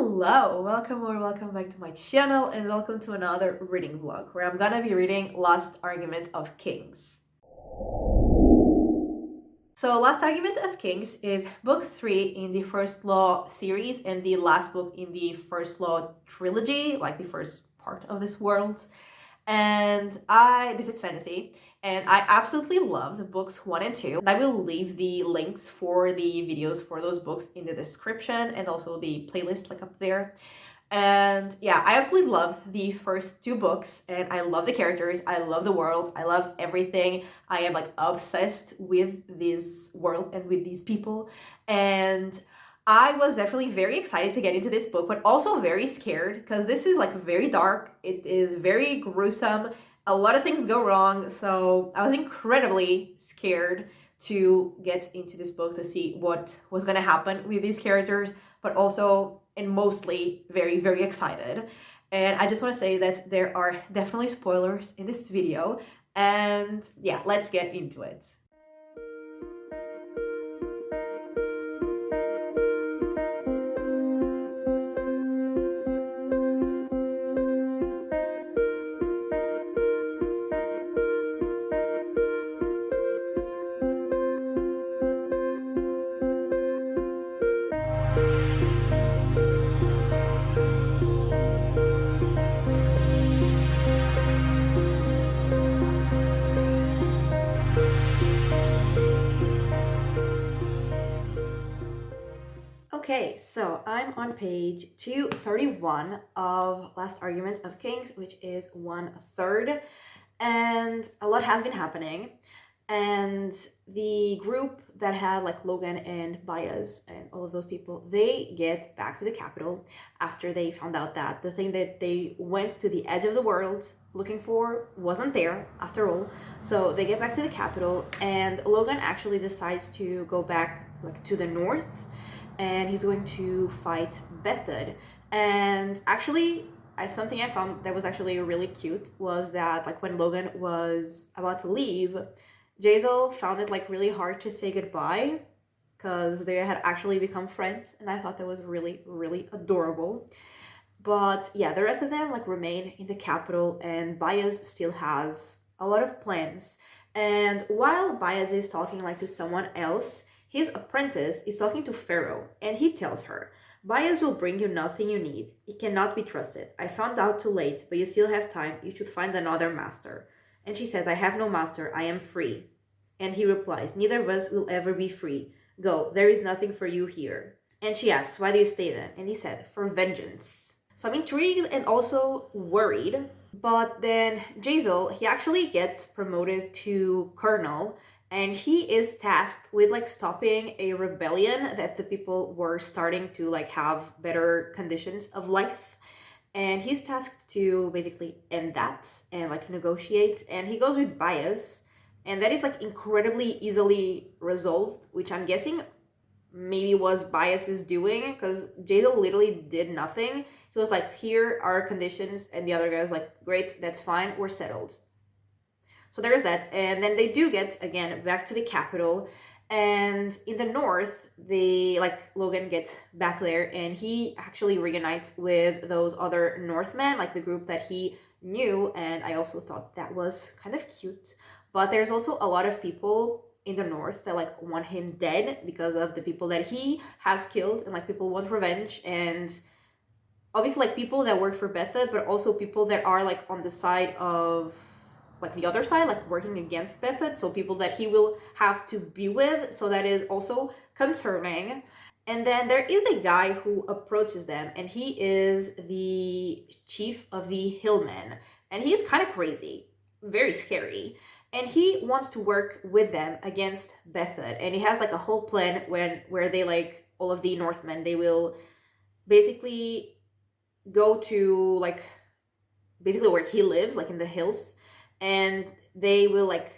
Hello, welcome or welcome back to my channel and welcome to another reading vlog where I'm gonna be reading Last Argument of Kings. So Last Argument of Kings is book 3 in the First Law series and the last book in the First Law trilogy, like the first part of this world. And this is fantasy, and I absolutely love the books 1 and 2. And I will leave the links for the videos for those books in the description and also the playlist like up there. And yeah, I absolutely love the first 2 books, and I love the characters, I love the world, I love everything. I am like obsessed with this world and with these people, and I was definitely very excited to get into this book, but also very scared because this is like very dark. It is very gruesome. A lot of things go wrong, so I was incredibly scared to get into this book to see what was going to happen with these characters, but also and mostly very, very excited. And I just want to say that there are definitely spoilers in this video, and yeah, let's get into it. Okay, so I'm on page 231 of Last Argument of Kings, which is 1/3, and a lot has been happening. And the group that had like Logan and Baez and all of those people, they get back to the capital after they found out that the thing that they went to the edge of the world looking for wasn't there after all. So they get back to the capital, and Logan actually decides to go back like to the north, and he's going to fight Bethod. And actually, something I found that was actually really cute was that like when Logan was about to leave, Jazel found it like really hard to say goodbye because they had actually become friends, and I thought that was really, really adorable. But yeah, the rest of them like remain in the capital, and Baez still has a lot of plans. And while Baez is talking like to someone else, his apprentice is talking to Pharaoh, and he tells her, Baez will bring you nothing you need. He cannot be trusted. I found out too late, but you still have time. You should find another master. And she says, I have no master. I am free. And he replies, neither of us will ever be free. Go, there is nothing for you here. And she asks, why do you stay then? And he said, for vengeance. So I'm intrigued and also worried. But then Jazel, he actually gets promoted to colonel, and he is tasked with like stopping a rebellion that the people were starting to like have better conditions of life. And he's tasked to basically end that and like negotiate. And he goes with Baez, and that is like incredibly easily resolved, which I'm guessing maybe was Baez's doing, because Jazel literally did nothing. He was like, here are conditions, and the other guy was like, great, that's fine, we're settled. So there's that. And then they do get again back to the capital, and in the north they like Logan gets back there, and he actually reunites with those other Northmen, like the group that he knew. And I also thought that was kind of cute. But there's also a lot of people in the north that like want him dead because of the people that he has killed, and like people want revenge. And obviously like people that work for Bethod, but also people that are like on the side of like the other side, like working against Bethod, so people that he will have to be with. So that is also concerning. And then there is a guy who approaches them, and he is the chief of the Hillmen, and he's kind of crazy, very scary, and he wants to work with them against Bethod. And he has like a whole plan where they like all of the Northmen, they will basically go to like basically where he lives, like in the hills, and they will like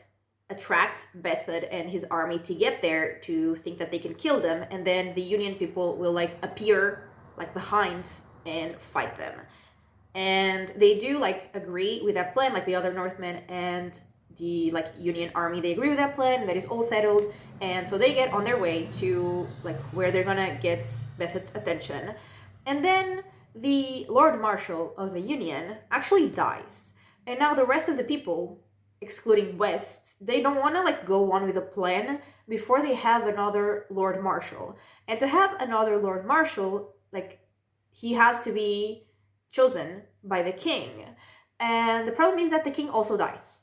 attract Bethod and his army to get there to think that they can kill them, and then the Union people will like appear like behind and fight them. And they do like agree with that plan, like the other Northmen and the like Union army, they agree with that plan, and that is all settled. And so they get on their way to like where they're gonna get Bethod's attention. And then the Lord Marshal of the Union actually dies. And now the rest of the people, excluding West, they don't want to like go on with a plan before they have another Lord Marshal. And to have another Lord Marshal, like he has to be chosen by the king. And the problem is that the king also dies.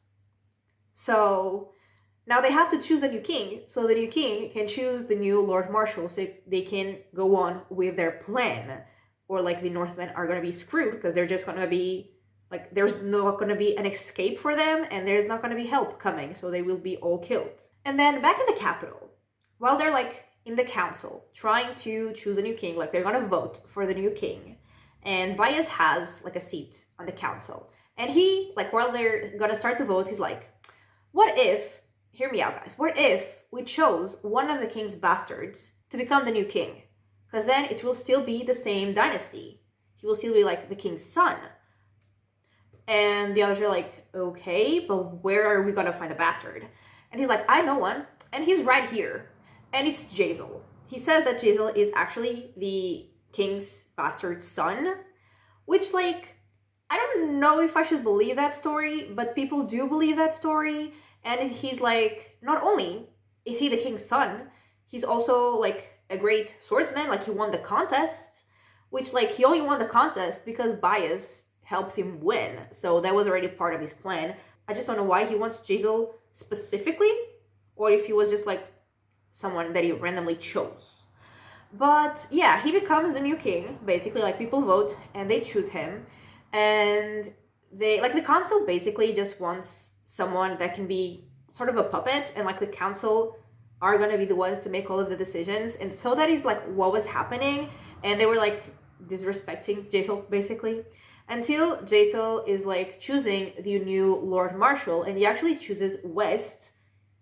So now they have to choose a new king, so the new king can choose the new Lord Marshal so they can go on with their plan. Or like the Northmen are gonna be screwed because they're just gonna be like there's not gonna be an escape for them and there's not gonna be help coming, so they will be all killed. And then back in the capital, while they're like in the council trying to choose a new king, like they're gonna vote for the new king, and Bias has like a seat on the council. And he, like while they're gonna start to vote, he's like, what if, hear me out guys, what if we chose one of the king's bastards to become the new king? Because then it will still be the same dynasty. He will still be like the king's son. And the others are like, okay, but where are we gonna find a bastard? And he's like, I know one, and he's right here. And it's Jazel. He says that Jazel is actually the king's bastard son, which like, I don't know if I should believe that story, but people do believe that story. And he's like, not only is he the king's son, he's also like a great swordsman. Like he won the contest, which like he only won the contest because Bias helped him win. So that was already part of his plan. I just don't know why he wants Jazel specifically, or if he was just like someone that he randomly chose. But yeah, he becomes the new king, basically. Like people vote and they choose him. And they, like the council basically just wants someone that can be sort of a puppet, and like the council are gonna be the ones to make all of the decisions. And so that is like what was happening. And they were like disrespecting Jazel basically. Until Jazel is like choosing the new Lord Marshal, and he actually chooses West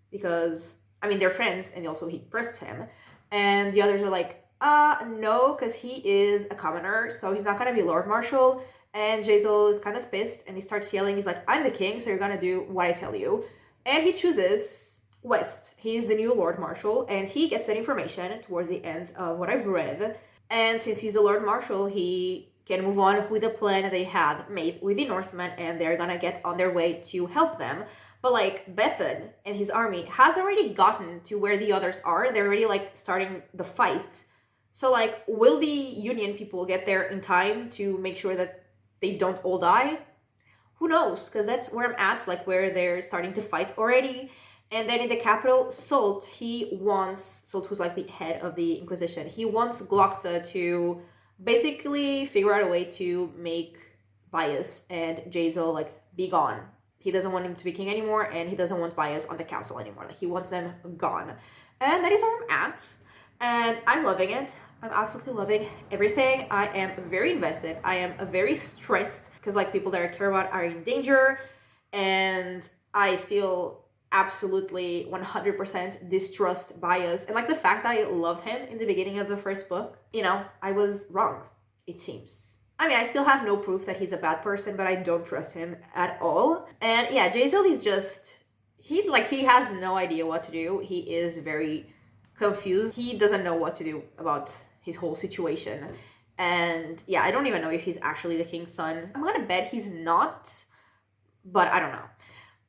because, I mean, they're friends and also he trusts him. And the others are like, no, because he is a commoner, so he's not gonna be Lord Marshal. And Jazel is kind of pissed and he starts yelling. He's like, I'm the king, so you're gonna do what I tell you. And he chooses West. He's the new Lord Marshal, and he gets that information towards the end of what I've read. And since he's a Lord Marshal, he can move on with the plan they had made with the Northmen, and they're gonna get on their way to help them. But like Bethan and his army has already gotten to where the others are. They're already like starting the fight. So like, will the Union people get there in time to make sure that they don't all die? Who knows? Because that's where I'm at, like where they're starting to fight already. And then in the capital, Sult, who's like the head of the Inquisition, he wants Glokta to basically figure out a way to make Bias and Jazel like be gone. He doesn't want him to be king anymore, and he doesn't want Bias on the council anymore. Like he wants them gone. And that is where I'm at. And I'm loving it. I'm absolutely loving everything. I am very invested. I am very stressed because like people that I care about are in danger, and I still absolutely 100% distrust Bias. And like the fact that I loved him in the beginning of the first book, you know, I was wrong, it seems. I mean, I still have no proof that he's a bad person, but I don't trust him at all. And yeah, Jazel is just, he has no idea what to do. He is very confused. He doesn't know what to do about his whole situation. And yeah, I don't even know if he's actually the king's son. I'm gonna bet he's not, but I don't know.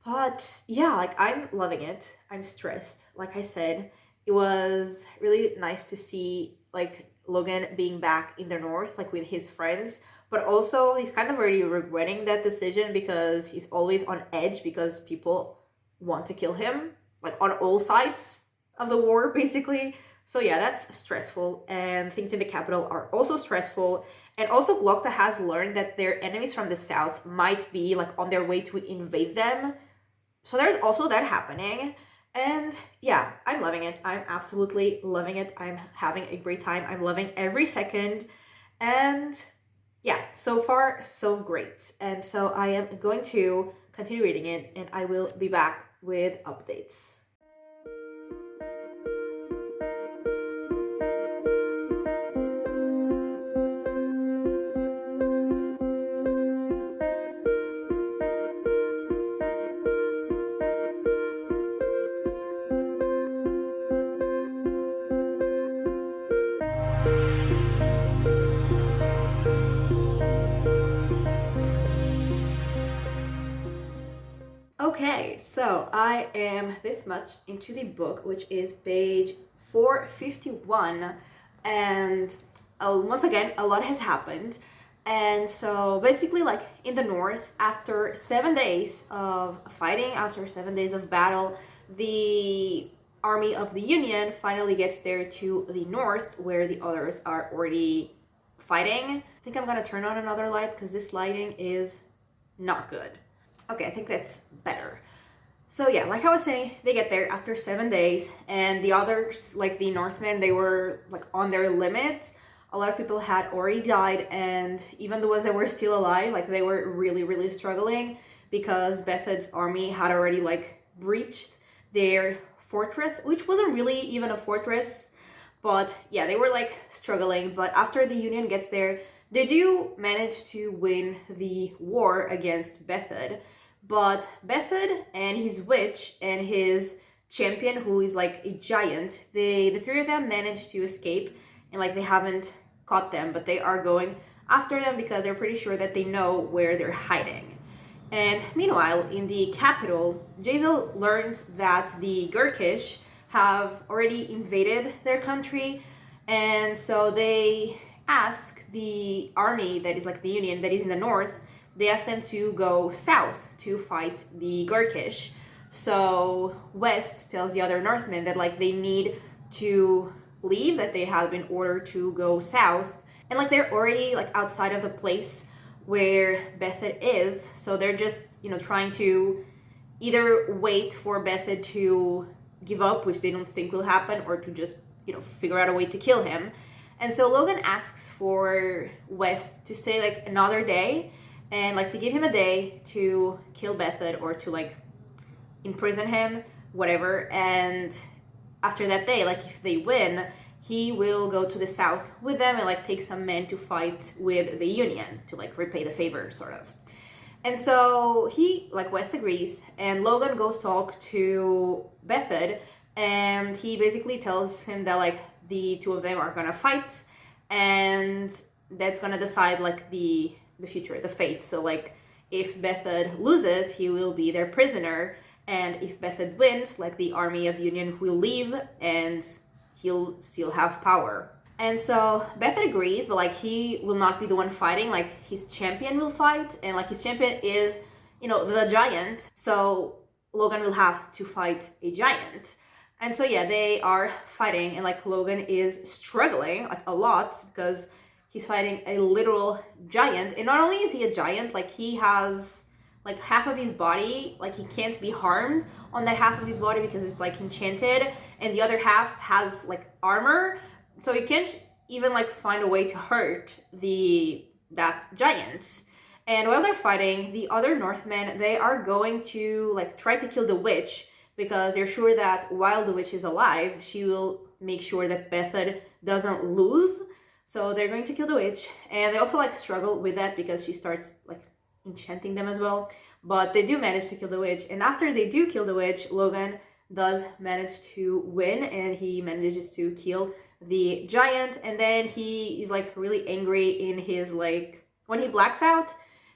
But yeah, like I'm loving it. I'm stressed. Like I said, it was really nice to see like Logan being back in the north, like with his friends, but also he's kind of already regretting that decision because he's always on edge because people want to kill him, like on all sides of the war, basically. So yeah, that's stressful, and things in the capital are also stressful. And also Glokta has learned that their enemies from the south might be like on their way to invade them. So there's also that happening. And yeah, I'm loving it. I'm absolutely loving it. I'm having a great time. I'm loving every second. And yeah, so far, so great. And so I am going to continue reading it, and I will be back with updates. Okay, so I am this much into the book, which is page 451, and once again, a lot has happened. And so basically, like in the north, after 7 days of fighting, after 7 days of battle, the army of the Union finally gets there to the north, where the others are already fighting. I think I'm gonna turn on another light because this lighting is not good. Okay, I think that's better. So yeah, like I was saying, they get there after 7 days, and the others, like the Northmen, they were like on their limit. A lot of people had already died, and even the ones that were still alive, like they were really, really struggling because Bethed's army had already like breached their fortress, which wasn't really even a fortress, but yeah, they were like struggling. But after the Union gets there, they do manage to win the war against Bethed. But Bethed and his witch and his champion, who is like a giant, the three of them managed to escape, and like they haven't caught them, but they are going after them because they're pretty sure that they know where they're hiding. And meanwhile, in the capital, Jazel learns that the Gurkish have already invaded their country, and so they ask the army that is like the Union that is in the north, they ask them to go south to fight the Gurkish. So West tells the other Northmen that like they need to leave, that they have been ordered to go south, and like they're already like outside of the place where Bethed is, so they're just, you know, trying to either wait for Bethed to give up, which they don't think will happen, or to just, you know, figure out a way to kill him. And so Logan asks for West to stay like another day, and like to give him a day to kill Bethed or to like imprison him, whatever. And after that day, like if they win, he will go to the south with them and like take some men to fight with the Union to like repay the favor, sort of. And so he, like West agrees, and Logan goes talk to Bethed, and he basically tells him that like the two of them are gonna fight, and that's gonna decide like the future, the fate. So like if Bethed loses, he will be their prisoner, and if Bethed wins, like the army of Union will leave and he'll still have power. And so Bethed agrees, but like he will not be the one fighting, like his champion will fight, and like his champion is, you know, the giant. So Logan will have to fight a giant. And so yeah, they are fighting, and like Logan is struggling like a lot because he's fighting a literal giant. And not only is he a giant, like he has like half of his body, like he can't be harmed on that half of his body because it's like enchanted, and the other half has like armor, so he can't even like find a way to hurt that giant. And while they're fighting, the other Northmen, they are going to like try to kill the witch because they're sure that while the witch is alive, she will make sure that Bethed doesn't lose. So they're going to kill the witch, and they also like struggle with that because she starts like enchanting them as well. But they do manage to kill the witch, and after they do kill the witch, Logan does manage to win, and he manages to kill the giant. And then he is like really angry in his like when he blacks out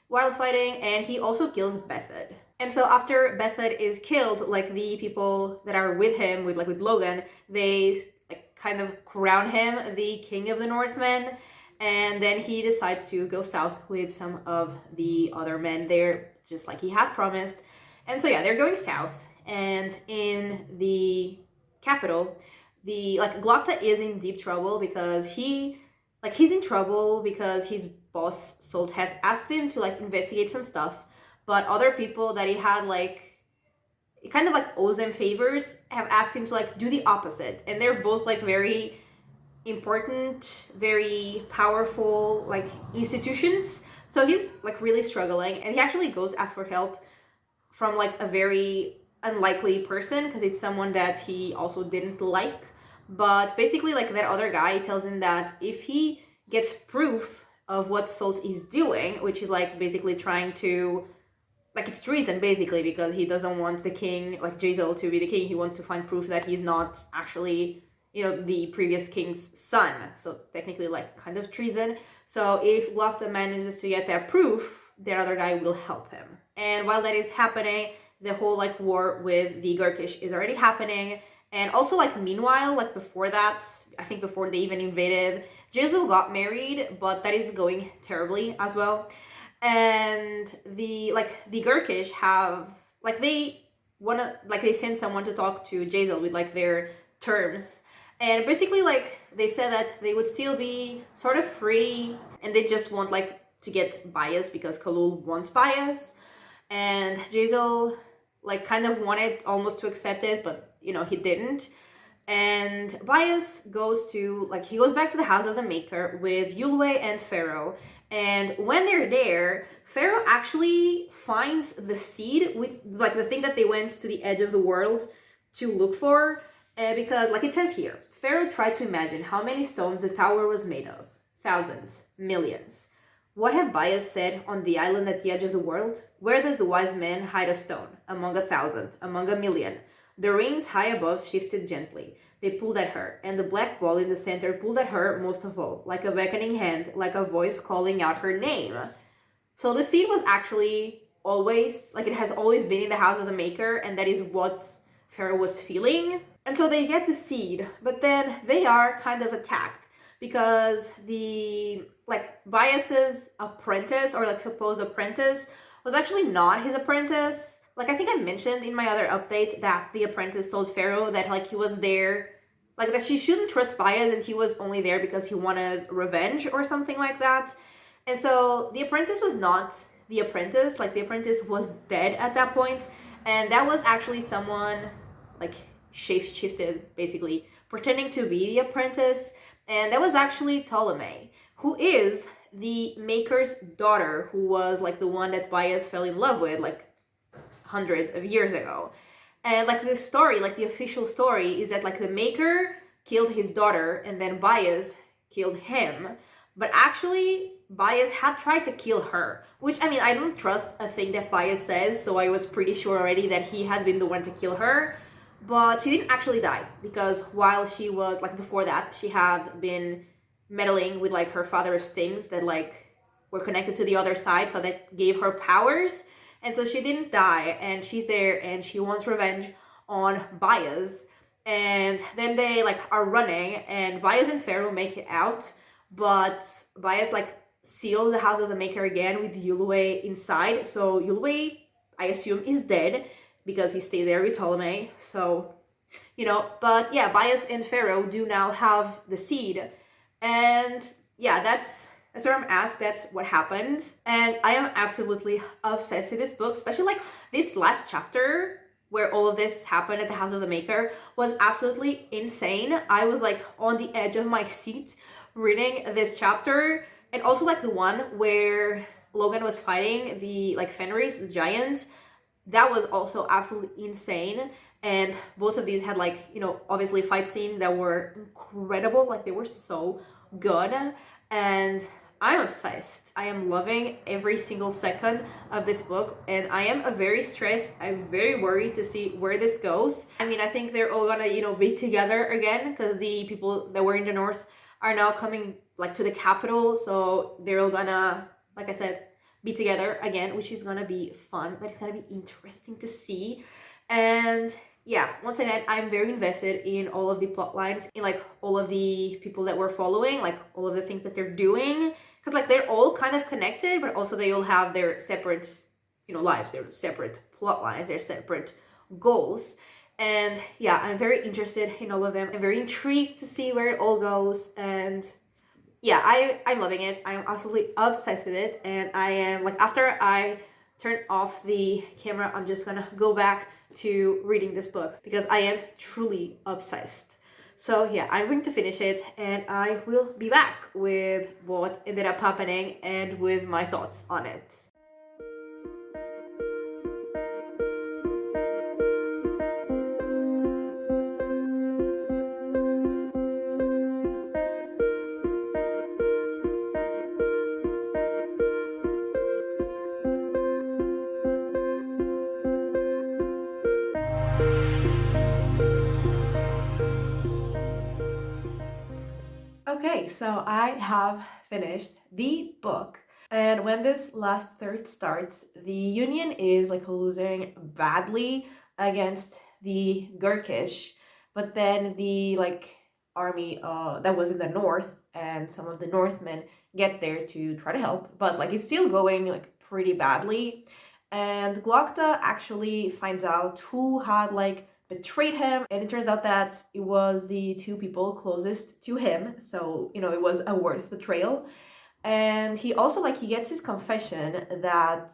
while fighting, and he also kills Bethed. And so after Bethed is killed, like the people that are with him, with Logan, they like kind of crown him the king of the Northmen. And then he decides to go south with some of the other men there, just like he had promised. And so yeah, they're going south, and in the capital, the like Glokta is in deep trouble because he's in trouble because his boss Sult has asked him to like investigate some stuff, but other people that he had like it kind of like owes them favors have asked him to like do the opposite, and they're both like very important, very powerful like institutions. So he's like really struggling, and he actually goes ask for help from like a very unlikely person because it's someone that he also didn't like. But basically like that other guy tells him that if he gets proof of what Sult is doing, which is like basically trying to like it's treason basically because he doesn't want the king, like Jazel, to be the king. He wants to find proof that he's not actually, you know, the previous king's son. So technically like kind of treason. So if Glokta manages to get that proof, that other guy will help him. And while that is happening, the whole like war with the Gurkish is already happening. And also like meanwhile, like before that, I think before they even invaded, Jezul got married, but that is going terribly as well. And the Gurkish have like they send someone to talk to Jezul with like their terms. And basically like they said that they would still be sort of free and they just want like to get Bias because Khalul wants Bias. And Jezul like kind of wanted almost to accept it, but you know, he didn't. And Bias goes to like he goes back to the house of the Maker with Yulwe and Pharaoh. And when they're there, Pharaoh actually finds the seed, which like the thing that they went to the edge of the world to look for, because like it says here, Pharaoh tried to imagine how many stones the tower was made of. Thousands, millions. What have Bias said on the island at the edge of the world? Where does the wise man hide a stone? Among 1,000, among 1,000,000. The rings high above shifted gently. They pulled at her, and the black ball in the center pulled at her most of all, like a beckoning hand, like a voice calling out her name. So the seed was actually always, like it has always been in the house of the Maker, and that is what Pharaoh was feeling. And so they get the seed, but then they are kind of attacked because the like Bias's apprentice or like supposed apprentice was actually not his apprentice. Like I think I mentioned in my other update that the apprentice told Pharaoh that like he was there, like that she shouldn't trust Bias and he was only there because he wanted revenge or something like that. And so the apprentice was not the apprentice, like the apprentice was dead at that point, and that was actually someone like shape-shifted basically, pretending to be the apprentice, and that was actually Ptolemy, who is the Maker's daughter, who was like the one that Bias fell in love with like hundreds of years ago. And like the story, like the official story is that like the Maker killed his daughter and then Bias killed him, but actually Bias had tried to kill her, which I mean I don't trust a thing that Bias says, so I was pretty sure already that he had been the one to kill her. But she didn't actually die, because while she was like before that she had been meddling with like her father's things that like were connected to the other side, so that gave her powers. And so she didn't die, and she's there and she wants revenge on Bias. And then they like are running and Bias and Pharaoh make it out, but Bias like seals the house of the Maker again with Yulwe inside. So Yulwe, I assume, is dead because he stayed there with Ptolemy. So, you know, but yeah, Bias and Pharaoh do now have the seed. And yeah, that's where I'm at. That's what happened. And I am absolutely obsessed with this book, especially like this last chapter where all of this happened at the House of the Maker was absolutely insane. I was like on the edge of my seat reading this chapter. And also like the one where Logan was fighting the like Fenris, the giant. That was also absolutely insane. And both of these had like, you know, obviously fight scenes that were incredible. Like they were so good. And I'm obsessed. I am loving every single second of this book, and I am very stressed. I'm very worried to see where this goes. I mean, I think they're all gonna, you know, be together again because the people that were in the north are now coming like to the capital, so they're all gonna, like I said, be together again, which is gonna be fun. But it's gonna be interesting to see. And yeah, once again, I'm very invested in all of the plot lines, in like all of the people that we're following, like all of the things that they're doing, because like they're all kind of connected, but also they all have their separate, you know, lives, their separate plot lines, their separate goals. And yeah, I'm very interested in all of them. I'm very intrigued to see where it all goes. And yeah, I'm loving it. I'm absolutely obsessed with it. And I am like, after I turn off the camera, I'm just gonna go back to reading this book because I am truly obsessed. So yeah, I'm going to finish it and I will be back with what ended up happening and with my thoughts on it. Okay, so I have finished the book, And when this last third starts, the Union is like losing badly against the Gurkish, but then the like army that was in the north and some of the Northmen get there to try to help, but like it's still going like pretty badly. And Glokta actually finds out who had like betrayed him, and it turns out that it was the two people closest to him, so you know it was a worse betrayal. And he also like he gets his confession that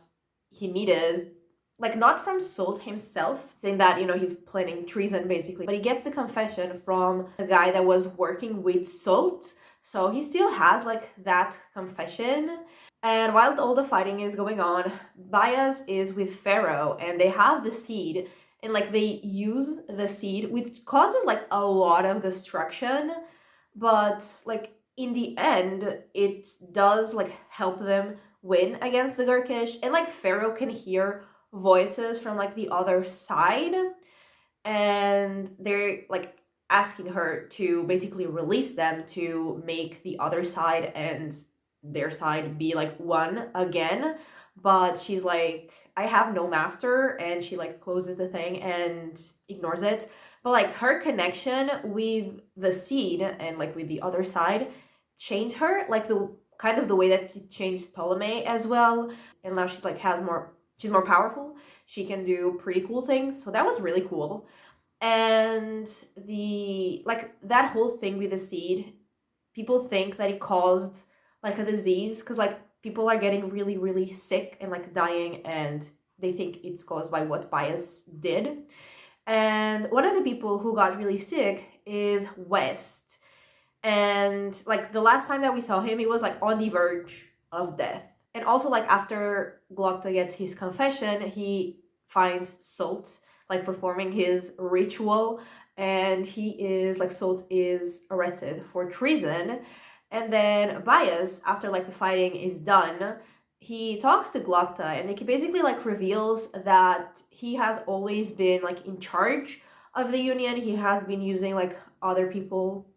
he needed, like not from Sult himself saying that you know he's planning treason basically, but he gets the confession from a guy that was working with Sult, so he still has like that confession. And while all the fighting is going on, Bias is with Pharaoh and they have the seed, and like they use the seed which causes like a lot of destruction, but like in the end it does like help them win against the Gurkish, and like Pharaoh can hear voices from like the other side, and they're like asking her to basically release them to make the other side and their side be like one again. But she's like, I have no master, and she like closes the thing and ignores it. But like her connection with the seed and like with the other side changed her, like the kind of the way that she changed Ptolemy as well. And now she's like has more, she's more powerful, she can do pretty cool things, so that was really cool. And the like that whole thing with the seed, people think that it caused like a disease because like people are getting really really sick and like dying, and they think it's caused by what Bias did. And one of the people who got really sick is West, and like the last time that we saw him he was like on the verge of death. And also like after Glokta gets his confession, he finds Sult like performing his ritual, and he is like Sult is arrested for treason. And then Bias, after like the fighting is done, he talks to Glokta, and he basically like reveals that he has always been like in charge of the Union. He has been using like other people,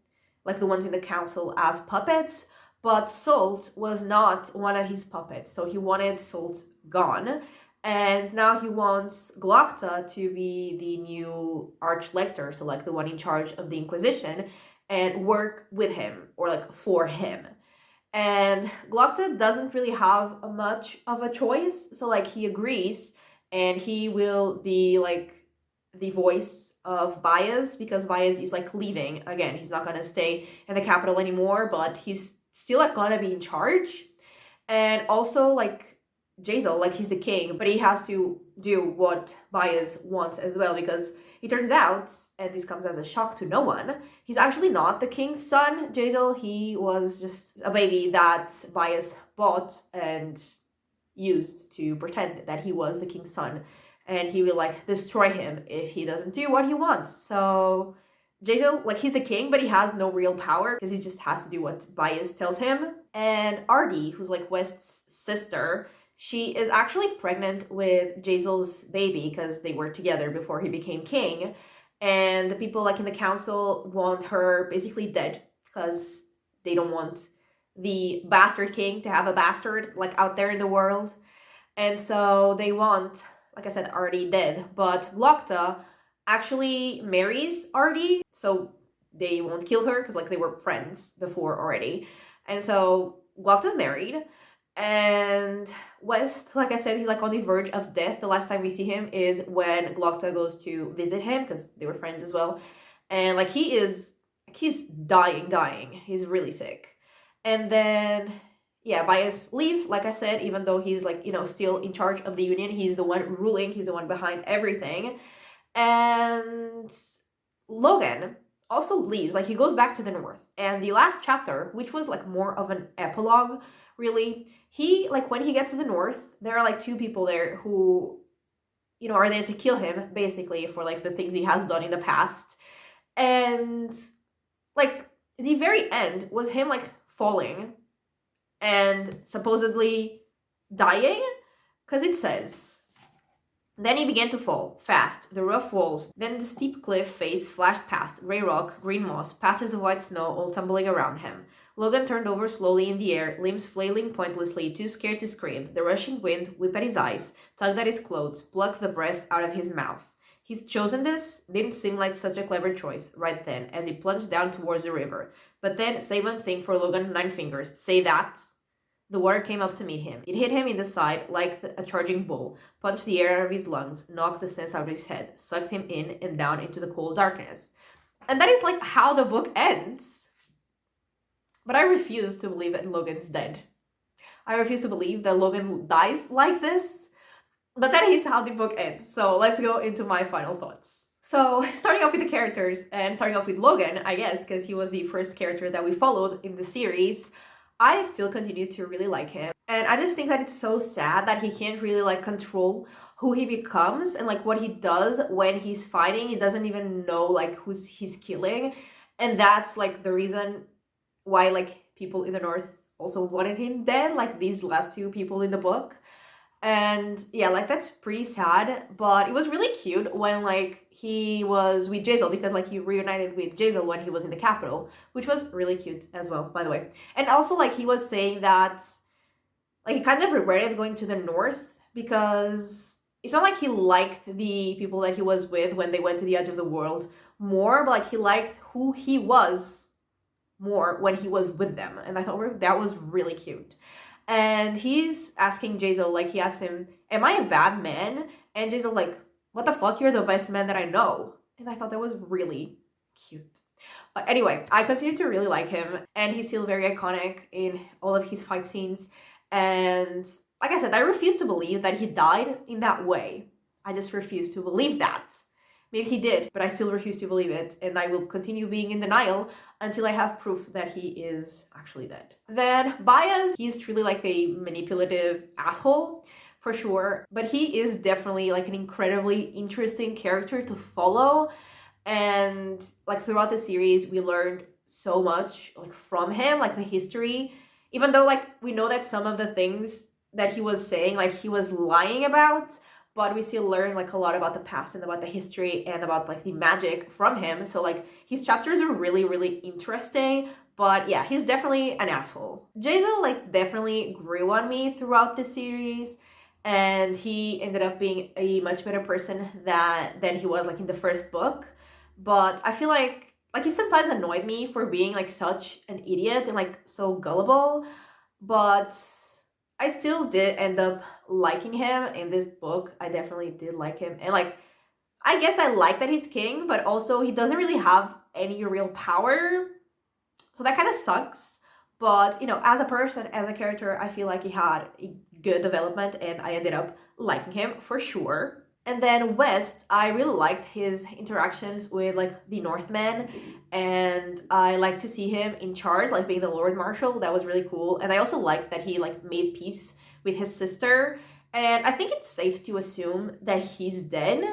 like the ones in the council, as puppets, but Sult was not one of his puppets, so he wanted Sult gone. And now he wants Glokta to be the new Archlector, so like the one in charge of the Inquisition, and work with him or like for him. And Glokta doesn't really have much of a choice, so like he agrees, and he will be like the voice of Bias because Bias is like leaving again. He's not gonna stay in the capital anymore, but he's still like gonna be in charge. And also like Jazel, like he's the king, but he has to do what Bias wants as well, because it turns out, and this comes as a shock to no one, he's actually not the king's son, Jazel. He was just a baby that Bias bought and used to pretend that he was the king's son, and he will like destroy him if he doesn't do what he wants. So Jazel, like he's the king, but he has no real power because he just has to do what Bias tells him. And Ardi, who's like West's sister, she is actually pregnant with Jazel's baby because they were together before he became king. And the people like in the council want her basically dead because they don't want the bastard king to have a bastard like out there in the world. And so they want, like I said, Ardi dead. But Glokta actually marries Ardi, so they won't kill her because like they were friends before already. And so Glokta's married, and West, like I said, he's like on the verge of death. The last time we see him is when Glokta goes to visit him because they were friends as well. And like he's dying. He's really sick. And then yeah, Bias leaves, like I said, even though he's like, you know, still in charge of the Union. He's the one ruling, he's the one behind everything. And Logan also leaves, like he goes back to the north. And the last chapter, which was like more of an epilogue, really, he like when he gets to the north, there are like two people there who, you know, are there to kill him basically for like the things he has done in the past. And like the very end was him like falling and supposedly dying, because it says, then he began to fall, fast, the rough walls, then the steep cliff face flashed past, grey rock, green moss, patches of white snow all tumbling around him. Logan turned over slowly in the air, limbs flailing pointlessly, too scared to scream. The rushing wind whipped at his eyes, tugged at his clothes, plucked the breath out of his mouth. He'd chosen this didn't seem like such a clever choice right then, as he plunged down towards the river. But then, say one thing for Logan Nine Fingers, say that. The water came up to meet him. It hit him in the side like a charging bull, punched the air out of his lungs, knocked the sense out of his head, sucked him in and down into the cold darkness. And that is like how the book ends. But I refuse to believe that Logan's dead. I refuse to believe that Logan dies like this. But that is how the book ends. So let's go into my final thoughts. So starting off with the characters, and starting off with Logan, I guess, because he was the first character that we followed in the series, I still continue to really like him. And I just think that it's so sad that he can't really like control who he becomes and like what he does when he's fighting. He doesn't even know like who he's killing. And that's like the reason why like people in the North also wanted him dead, like these last two people in the book. And yeah, like that's pretty sad, but it was really cute when like he was with Jazel, because like he reunited with Jazel when he was in the capital, which was really cute as well, by the way. And also like he was saying that like he kind of regretted going to the North, because it's not like he liked the people that he was with when they went to the edge of the world more, but like he liked who he was more when he was with them. And I thought that was really cute. And he's asking Jazel, like he asked him, am I a bad man? And Jazel like, what the fuck, you're the best man that I know. And I thought that was really cute. But anyway, I continue to really like him, and he's still very iconic in all of his fight scenes. And like I said, I refuse to believe that he died in that way. I just refuse to believe that. Maybe he did, but I still refuse to believe it, and I will continue being in denial until I have proof that he is actually dead. Then Bayaz, he's truly like a manipulative asshole, for sure, but he is definitely like an incredibly interesting character to follow. And like throughout the series, we learned so much like from him, like the history, even though like we know that some of the things that he was saying, like he was lying about, but we still learn like a lot about the past and about the history and about like the magic from him. So like his chapters are really, really interesting. But yeah, he's definitely an asshole. Jazel like definitely grew on me throughout the series, and he ended up being a much better person than he was like in the first book. But I feel like it sometimes annoyed me for being like such an idiot and like so gullible. But I still did end up liking him in this book. I definitely did like him. And like, I guess I like that he's king, but also he doesn't really have any real power. So that kind of sucks. But, you know, as a person, as a character, I feel like he had a good development, and I ended up liking him for sure. And then West, I really liked his interactions with like the Northmen, and I like to see him in charge, like being the Lord Marshal. That was really cool. And I also liked that he like made peace with his sister. And I think it's safe to assume that he's dead.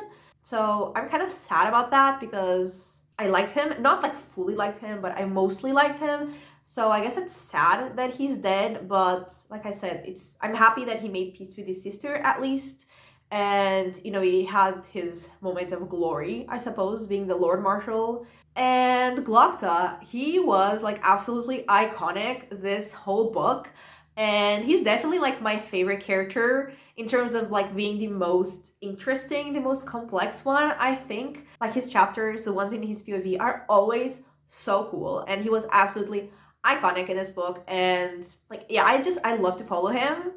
So I'm kind of sad about that, because I liked him, not like fully liked him, but I mostly liked him. So I guess it's sad that he's dead, but like I said, I'm happy that he made peace with his sister at least. And, you know, he had his moment of glory, I suppose, being the Lord Marshal. And Glokta, he was like absolutely iconic this whole book. And he's definitely like my favorite character in terms of like being the most interesting, the most complex one, I think. Like his chapters, the ones in his POV, are always so cool. And he was absolutely iconic in this book. And like, yeah, I love to follow him.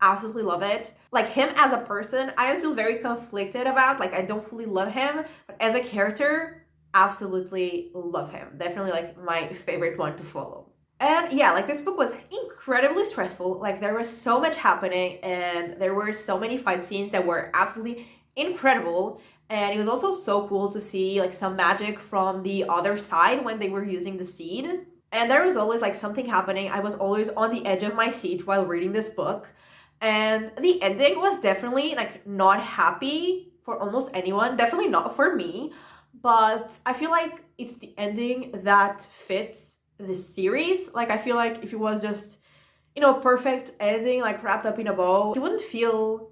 Absolutely love it. Like him as a person, I am still very conflicted about. Like I don't fully love him, but as a character, absolutely love him. Definitely like my favorite one to follow. And yeah, like this book was incredibly stressful. Like there was so much happening, and there were so many fight scenes that were absolutely incredible. And it was also so cool to see like some magic from the other side when they were using the seed. And there was always like something happening. I was always on the edge of my seat while reading this book. And the ending was definitely like not happy for almost anyone, definitely not for me, but I feel like it's the ending that fits the series. Like I feel like if it was just, you know, a perfect ending like wrapped up in a bow, it wouldn't feel,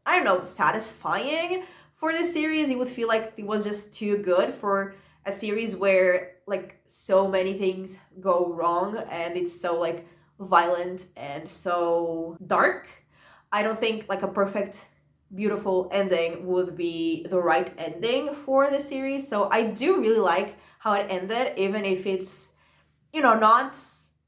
I don't know, satisfying for the series. It would feel like it was just too good for a series where like so many things go wrong and it's so like violent and so dark. I don't think like a perfect beautiful ending would be the right ending for the series. So I do really like how it ended, even if it's, you know, not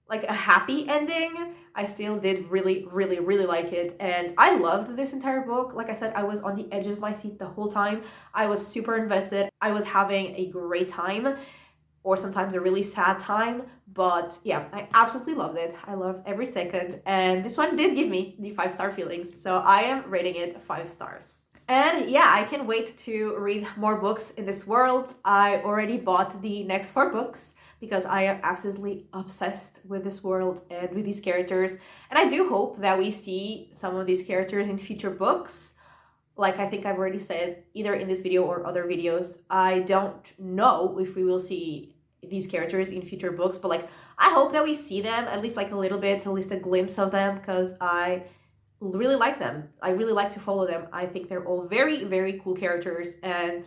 like a happy ending. I still did really, really, really like it. And I loved this entire book. Like I said, I was on the edge of my seat the whole time. I was super invested. I was having a great time, or sometimes a really sad time. But yeah, I absolutely loved it. I loved every second. And this one did give me the 5-star feelings. So I am rating it 5 stars. And yeah, I can't wait to read more books in this world. I already bought the next 4 books because I am absolutely obsessed with this world and with these characters. And I do hope that we see some of these characters in future books. Like I think I've already said, either in this video or other videos, I don't know if we will see these characters in future books, but like I hope that we see them at least like a little bit, at least a glimpse of them, because I really like them. I really like to follow them. I think they're all very, very cool characters. And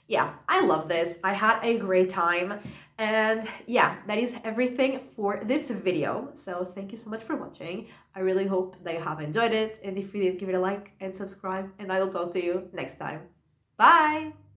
yeah, I love this. I had a great time. And yeah, that is everything for this video. So thank you so much for watching. I really hope that you have enjoyed it. And if you did, give it a like and subscribe. And I will talk to you next time. Bye!